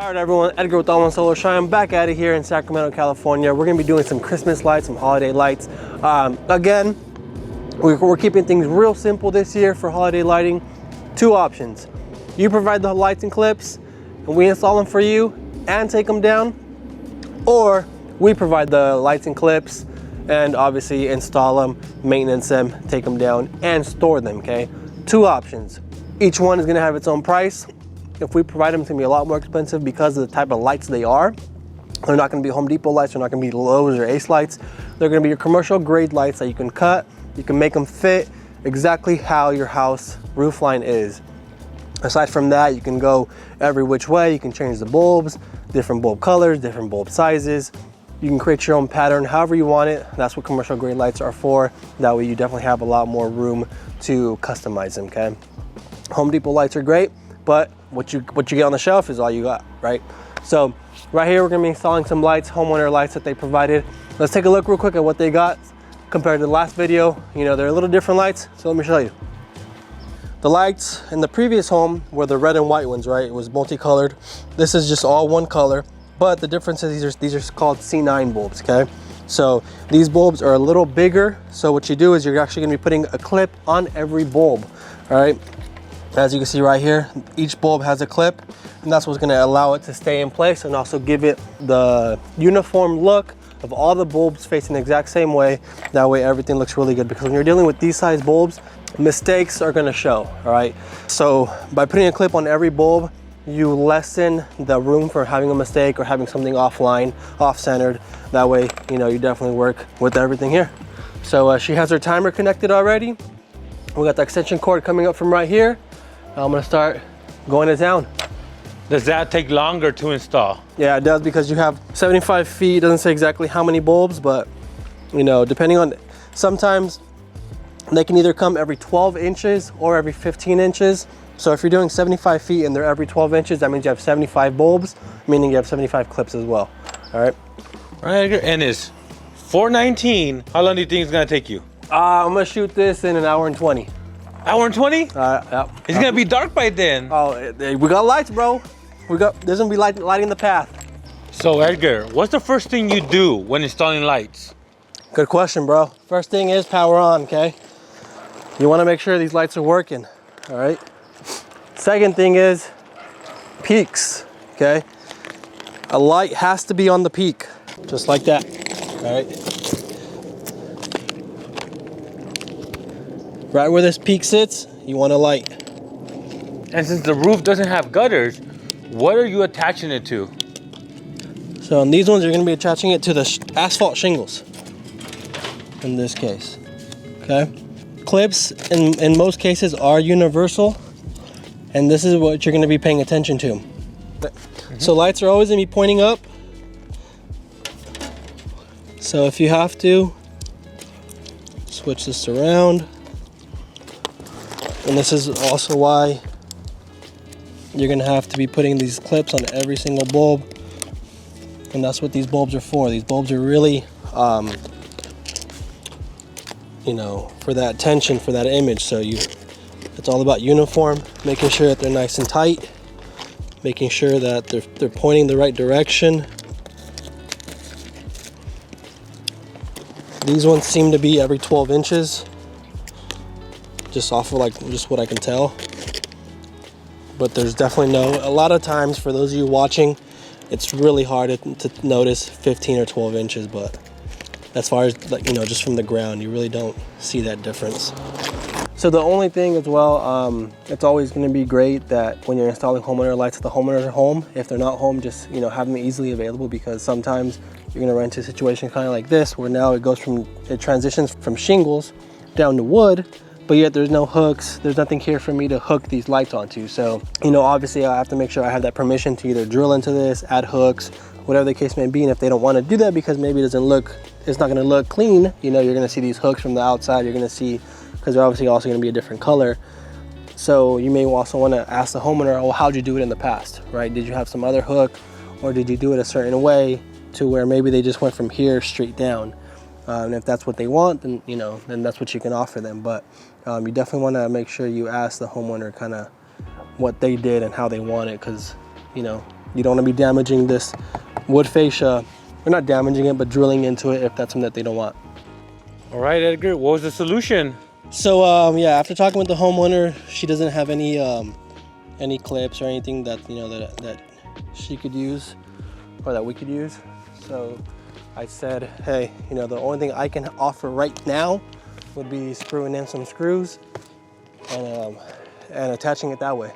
All right, everyone, Edgar with Almond Solar Shine. I'm back at it here in Sacramento, California. We're gonna be doing some Christmas lights, some holiday lights. Again, we're keeping things real simple this year for holiday lighting. Two options. You provide the lights and clips and we install them for you and take them down, or we provide the lights and clips and obviously install them, maintenance them, take them down and store them, okay? Two options. Each one is gonna have its own price. If we provide them, it's gonna be a lot more expensive because of the type of lights they are. They're not gonna be Home Depot lights, they're not gonna be Lowe's or Ace lights. They're gonna be your commercial grade lights that you can cut, you can make them fit exactly how your house roof line is. Aside from that, you can go every which way. You can change the bulbs, different bulb colors, different bulb sizes. You can create your own pattern however you want it. That's what commercial grade lights are for. That way you definitely have a lot more room to customize them, okay? Home Depot lights are great, but what you get on the shelf is all you got, right? So right here, we're gonna be installing some lights, homeowner lights that they provided. Let's take a look real quick at what they got compared to the last video. You know, they're a little different lights, so let me show you. The lights in the previous home were the red and white ones, right? It was multicolored. This is just all one color, but the difference is these are called C9 bulbs, okay? So these bulbs are a little bigger. So what you do is you're actually gonna be putting a clip on every bulb, all right? As you can see right here, each bulb has a clip, and that's what's gonna allow it to stay in place and also give it the uniform look of all the bulbs facing the exact same way. That way everything looks really good, because when you're dealing with these size bulbs, mistakes are gonna show, all right? So by putting a clip on every bulb, you lessen the room for having a mistake or having something offline, off-centered. That way, you know, you definitely work with everything here. So she has her timer connected already. We got the extension cord coming up from right here. I'm gonna start going to town. Does that take longer to install? Yeah, it does, because you have 75 feet. It doesn't say exactly how many bulbs, but you know, depending on, sometimes they can either come every 12 inches or every 15 inches. So if you're doing 75 feet and they're every 12 inches, that means you have 75 bulbs, meaning you have 75 clips as well, all right? All right, and it's 4:19. How long do you think it's gonna take you? I'm gonna shoot this in an hour and 20. Hour and 20? Yeah. It's gonna be dark by then. Oh, we got lights, bro. There's gonna be lighting the path. So Edgar, what's the first thing you do when installing lights? Good question, bro. First thing is power on, okay? You wanna make sure these lights are working, all right? Second thing is peaks, okay? A light has to be on the peak, just like that, all right? Right where this peak sits, you want a light. And since the roof doesn't have gutters, what are you attaching it to? So on these ones, you're gonna be attaching it to the asphalt shingles, in this case, okay? Clips, in most cases, are universal, and this is what you're gonna be paying attention to. So lights are always gonna be pointing up. So if you have to, switch this around. And this is also why you're gonna have to be putting these clips on every single bulb. And that's what these bulbs are for. These bulbs are really, you know, for that tension, for that image. So it's all about uniform, making sure that they're nice and tight, making sure that they're pointing the right direction. These ones seem to be every 12 inches. Just off of just what I can tell. But there's definitely a lot of times, for those of you watching, it's really hard to notice 15 or 12 inches, but as far as, you know, just from the ground, you really don't see that difference. So the only thing as well, it's always gonna be great that when you're installing homeowner lights, the homeowners are home. If they're not home, just, you know, have them easily available, because sometimes you're gonna run into a situation kind of like this, where now it transitions from shingles down to wood, but yet there's no hooks, there's nothing here for me to hook these lights onto. So, you know, obviously I have to make sure I have that permission to either drill into this, add hooks, whatever the case may be. And if they don't want to do that because maybe it's not gonna look clean, you know, you're gonna see these hooks from the outside, you're gonna see, because they're obviously also gonna be a different color. So you may also want to ask the homeowner, oh, how'd you do it in the past, right? Did you have some other hook, or did you do it a certain way to where maybe they just went from here straight down? And if that's what they want, then, you know, then that's what you can offer them. But you definitely want to make sure you ask the homeowner kind of what they did and how they want it, because, you know, You don't want to be damaging this wood fascia. We're not damaging it, but drilling into it if that's something that they don't want. All right, Edgar, what was the solution? So yeah, after talking with the homeowner, she doesn't have any clips or anything that that she could use or that we could use. So I said, hey, the only thing I can offer right now would be screwing in some screws and attaching it that way.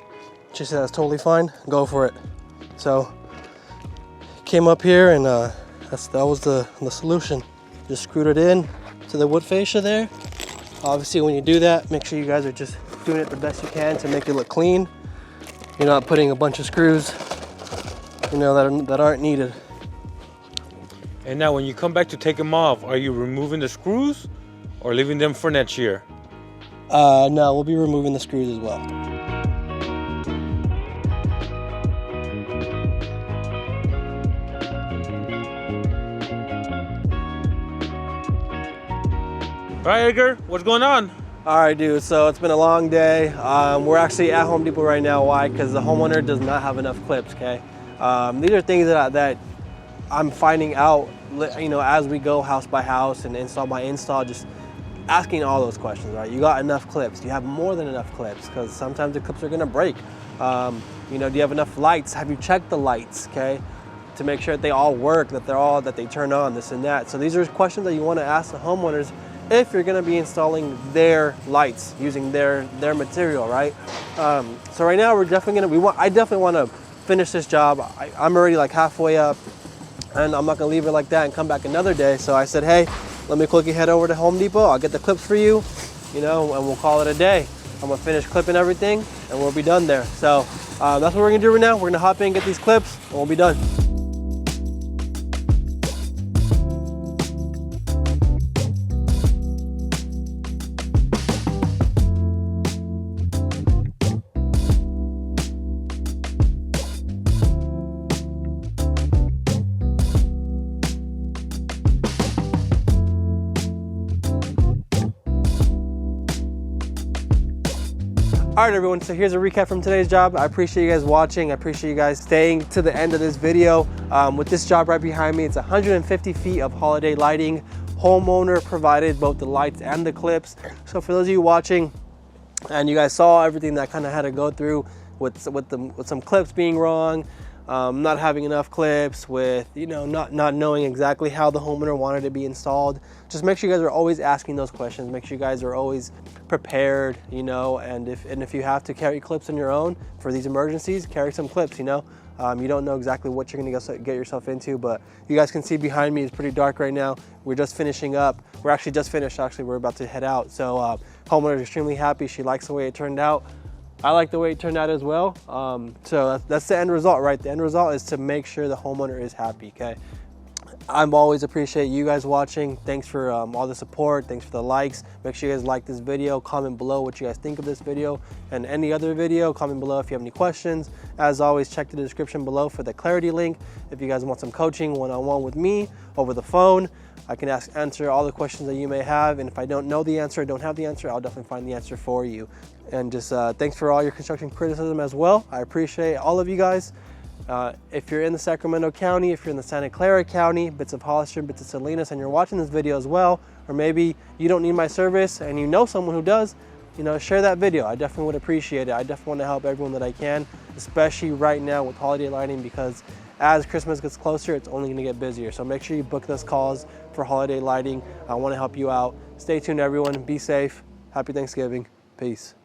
She said that's totally fine, go for it. So came up here and that was the solution. Just screwed it in to the wood fascia there. Obviously when you do that, make sure you guys are just doing it the best you can to make it look clean. You're not putting a bunch of screws that aren't needed. And now when you come back to take them off, are you removing the screws or leaving them for next year? No, we'll be removing the screws as well. All right, Edgar, what's going on? All right, dude, so it's been a long day. We're actually at Home Depot right now. Why? Because the homeowner does not have enough clips, okay? These are things that I'm finding out, as we go house by house and install by install, just asking all those questions, right? You got enough clips? Do you have more than enough clips? Because sometimes the clips are gonna break. Do you have enough lights? Have you checked the lights, okay? To make sure that they all work, that they turn on, this and that. So these are questions that you wanna ask the homeowners if you're gonna be installing their lights using their material, right? So right now we're definitely I definitely wanna finish this job. I'm already like halfway up and I'm not gonna leave it like that and come back another day. So I said, hey, let me quickly head over to Home Depot. I'll get the clips for you, and we'll call it a day. I'm gonna finish clipping everything and we'll be done there. So that's what we're gonna do right now. We're gonna hop in, get these clips, and we'll be done. All right, everyone, so here's a recap from today's job. I appreciate you guys watching. I appreciate you guys staying to the end of this video. With this job right behind me, it's 150 feet of holiday lighting. Homeowner provided both the lights and the clips. So for those of you watching, and you guys saw everything that kind of had to go through with some clips being wrong, not having enough clips, with not knowing exactly how the homeowner wanted to be installed. Just make sure you guys are always asking those questions. Make sure you guys are always prepared, and if you have to carry clips on your own for these emergencies, carry some clips. You don't know exactly what you're gonna get yourself into, but you guys can see behind me it's pretty dark right now. We're just finishing up. We're actually just finished. Actually, we're about to head out. So homeowner is extremely happy. She likes the way it turned out. I like the way it turned out as well. So that's the end result, right? The end result is to make sure the homeowner is happy, okay? I'm always appreciate you guys watching. Thanks for all the support. Thanks for the likes. Make sure you guys like this video. Comment below what you guys think of this video and any other video. Comment below if you have any questions. As always, check the description below for the Clarity link. If you guys want some coaching one-on-one with me over the phone, I can answer all the questions that you may have. And if I don't know the answer, don't have the answer, I'll definitely find the answer for you. And just thanks for all your construction criticism as well. I appreciate all of you guys. If you're in the Sacramento County, if you're in the Santa Clara County, bits of Hollister, bits of Salinas, and you're watching this video as well, or maybe you don't need my service and you know someone who does, share that video. I definitely would appreciate it. I definitely want to help everyone that I can, especially right now with holiday lighting, because as Christmas gets closer, it's only going to get busier. So make sure you book those calls for holiday lighting. I want to help you out. Stay tuned, everyone. Be safe. Happy Thanksgiving. Peace.